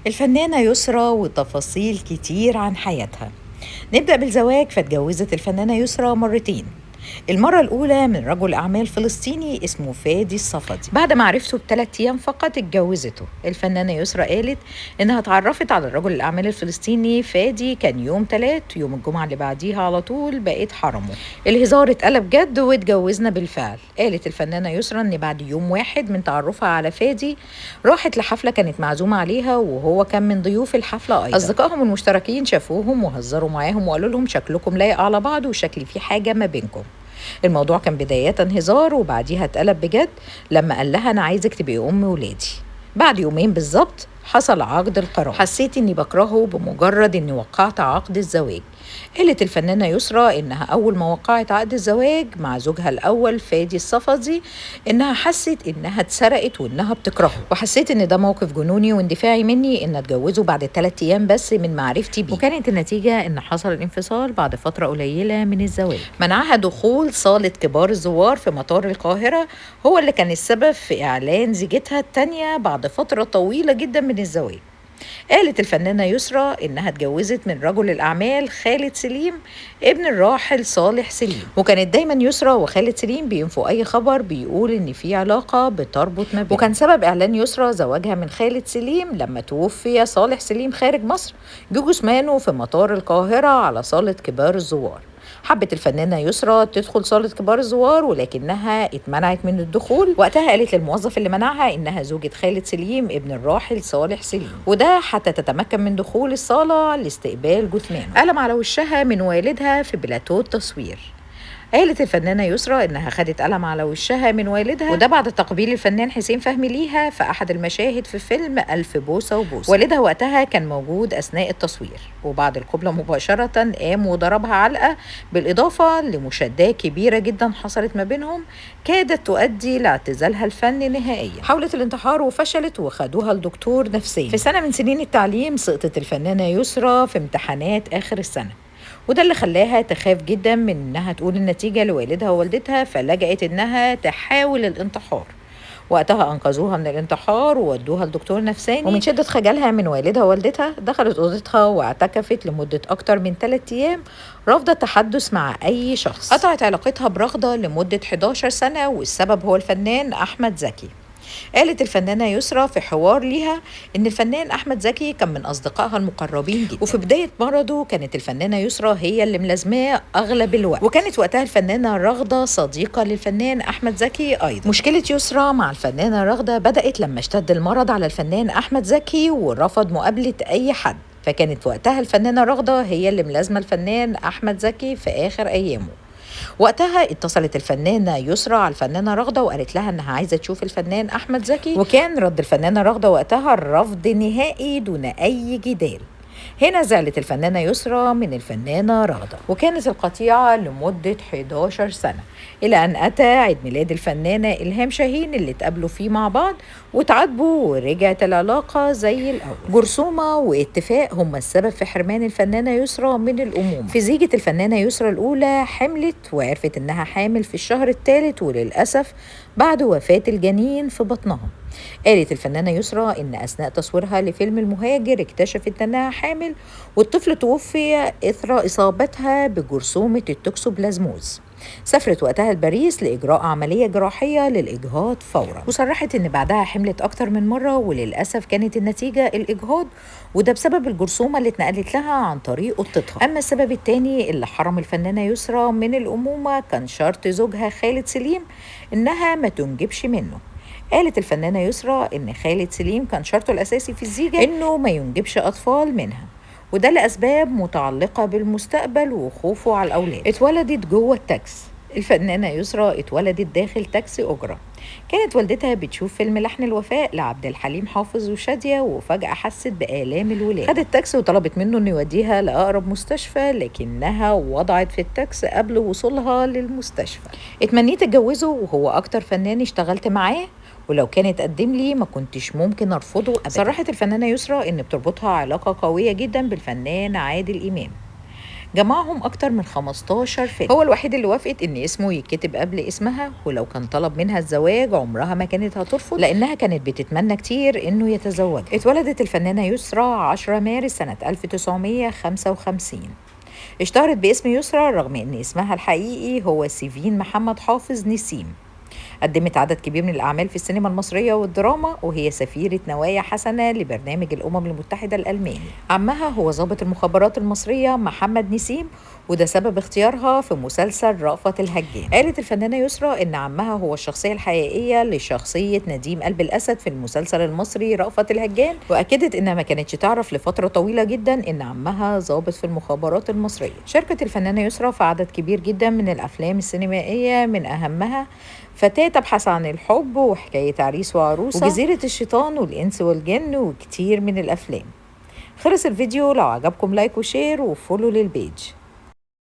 الفنانة يسرى وتفاصيل كتير عن حياتها. نبدأ بالزواج. فاتجوزت الفنانة يسرى مرتين. المرة الأولى من رجل أعمال فلسطيني اسمه فادي الصفدي. بعد ما عرفته ب3 أيام فقط اتجوزته. الفنانة يسرى قالت إنها اتعرفت على الرجل الأعمال الفلسطيني فادي كان يوم 3، يوم الجمعة اللي بعديها على طول بقيت حرمه. الهزار اتقلب جد واتجوزنا بالفعل. قالت الفنانة يسرى إن بعد يوم واحد من تعرفها على فادي راحت لحفلة كانت معزومة عليها، وهو كان من ضيوف الحفلة أيضا. أصدقائهم المشتركين شافوهم وهزروا معاهم وقالوا لهم شكلكم لايق على بعض وشكلي في حاجة ما بينكم. الموضوع كان بداية هزار وبعديها اتقلب بجد لما قال لها أنا عايزك تبقي أم ولادي. بعد يومين بالظبط حصل عقد القرار. حسيت إني بكرهه بمجرد إني وقعت عقد الزواج. قالت الفنانة يسرى إنها أول ما وقعت عقد الزواج مع زوجها الأول فادي الصفدي إنها حست إنها اتسرقت وإنها بتكرهه، وحسيت إن ده موقف جنوني واندفاعي مني إن أتجوزه بعد 3 أيام بس من معرفتي بيه. وكانت النتيجة إن حصل الانفصال بعد فترة قليلة من الزواج. منعها دخول صالة كبار الزوار في مطار القاهرة هو اللي كان السبب في إعلان زيجتها التانية بعد فترة طويلة جدا من الزواج. قالت الفنانة يسرى إنها اتجوزت من رجل الأعمال خالد سليم ابن الراحل صالح سليم، وكانت دايما يسرى وخالد سليم بينفوا أي خبر بيقول إن في علاقة بتربط ما بينهم. وكان سبب إعلان يسرى زواجها من خالد سليم لما توفي صالح سليم خارج مصر جه جثمانه في مطار القاهرة على صالة كبار الزوار. حبت الفنانة يسرى تدخل صالة كبار الزوار ولكنها اتمنعت من الدخول. وقتها قالت للموظف اللي منعها إنها زوجة خالد سليم ابن الراحل صالح سليم، وده حتى تتمكن من دخول الصالة لاستقبال جثمانه. قلم على وشها من والدها في بلاتو التصوير. قالت الفنانة يسرى إنها خدت قلم على وشها من والدها، وده بعد تقبيل الفنان حسين فهمي ليها في أحد المشاهد في فيلم ألف بوسة وبوسة. والدها وقتها كان موجود أثناء التصوير، وبعد القبلة مباشرة قام وضربها علقة، بالإضافة لمشادة كبيرة جدا حصلت ما بينهم كادت تؤدي لاعتزالها الفني نهائيا. حاولت الانتحار وفشلت وخدوها لدكتور نفسي. في سنة من سنين التعليم سقطت الفنانة يسرى في امتحانات آخر السنة، وده اللي خلاها تخاف جدا من انها تقول النتيجة لوالدها ووالدتها، فلجأت انها تحاول الانتحار. وقتها انقذوها من الانتحار وودوها لدكتور نفساني، ومن شدة خجلها من والدها ووالدتها دخلت اوضتها واعتكفت لمدة اكتر من 3 ايام رافضة التحدث مع اي شخص. قطعت علاقتها برغدة لمدة 11 سنة، والسبب هو الفنان احمد زكي. قالت الفنانة يسرى في حوار ليها إن الفنان أحمد زكي كان من أصدقائها المقربين جدا، وفي بداية مرضه كانت الفنانة يسرى هي اللي ملازماه أغلب الوقت، وكانت وقتها الفنانة رغدة صديقة للفنان أحمد زكي أيضا. مشكلة يسرى مع الفنانة رغدة بدأت لما اشتد المرض على الفنان أحمد زكي ورفض مقابلة أي حد، فكانت وقتها الفنانة رغدة هي اللي ملازمة الفنان أحمد زكي في آخر أيامه. وقتها اتصلت الفنانة يسرى على الفنانة رغدة وقالت لها انها عايزة تشوف الفنان احمد زكي، وكان رد الفنانة رغدة وقتها الرفض نهائي دون اي جدال. هنا زعلت الفنانة يسرى من الفنانة رغدة، وكانت القطيعة لمدة 11 سنة إلى أن أتى عيد ميلاد الفنانة إلهام شاهين اللي اتقابلوا فيه مع بعض وتعاتبوا ورجعت العلاقة زي الأول. جرثومة واتفاق هم السبب في حرمان الفنانة يسرى من الأمومة. في زيجة الفنانة يسرى الأولى حملت وعرفت إنها حامل في الشهر الثالث، وللأسف بعد وفاة الجنين في بطنها. قالت الفنانة يسرى إن أثناء تصويرها لفيلم المهاجر اكتشفت أنها حامل، والطفل توفي إثر إصابتها بجرثومة التوكسوبلازموز. سافرت وقتها لباريس لإجراء عملية جراحية للإجهاض فورا، وصرحت إن بعدها حملت أكتر من مرة وللأسف كانت النتيجة الإجهاض، وده بسبب الجرثومة اللي اتنقلت لها عن طريق قطتها. أما السبب التاني اللي حرم الفنانة يسرى من الأمومة كان شرط زوجها خالد سليم إنها ما تنجبش منه. قالت الفنانة يسرى إن خالد سليم كان شرطه الأساسي في الزيجة إنه ما ينجبش أطفال منها، وده لأسباب متعلقة بالمستقبل وخوفه على الأولاد. اتولدت جوه التاكس. الفنانة يسرى اتولدت داخل تاكسي أجرة. كانت والدتها بتشوف فيلم لحن الوفاء لعبد الحليم حافظ وشادية، وفجأة حست بآلام الولادة. خدت تاكسي وطلبت منه إنه يوديها لأقرب مستشفى، لكنها وضعت في التاكسي قبل وصولها للمستشفى. اتمنيت اتجوزه وهو أكتر فنان اشتغلت معاه، ولو كان اتقدم لي ما كنتش ممكن أرفضه أبدا. صرحت الفنانة يسرى إن بتربطها علاقة قوية جدا بالفنان عادل إمام. جمعهم أكتر من 15 فيلم. هو الوحيد اللي وافقت إن اسمه يتكتب قبل اسمها، ولو كان طلب منها الزواج عمرها ما كانت هترفض لأنها كانت بتتمنى كتير إنه يتزوج. اتولدت الفنانة يسرى 10 مارس سنة 1955. اشتهرت باسم يسرى رغم إن اسمها الحقيقي هو سيفين محمد حافظ نسيم. قدمت عدد كبير من الأعمال في السينما المصرية والدراما، وهي سفيرة نوايا حسنة لبرنامج الأمم المتحدة الألماني. عمها هو ضابط المخابرات المصرية محمد نسيم، وده سبب اختيارها في مسلسل رأفت الهجان. قالت الفنانة يسرى إن عمها هو الشخصية الحقيقية لشخصية نديم قلب الأسد في المسلسل المصري رأفت الهجان، وأكدت إنها ما كانتش تعرف لفترة طويلة جدا إن عمها ضابط في المخابرات المصرية. شاركت الفنانة يسرى في عدد كبير جدا من الأفلام السينمائية، من أهمها فتاة تبحث عن الحب، وحكاية عريس وعروسة، وجزيرة الشيطان، والإنس والجن، وكتير من الأفلام. خلص الفيديو، لو عجبكم لايك وشير وفولو للبيج.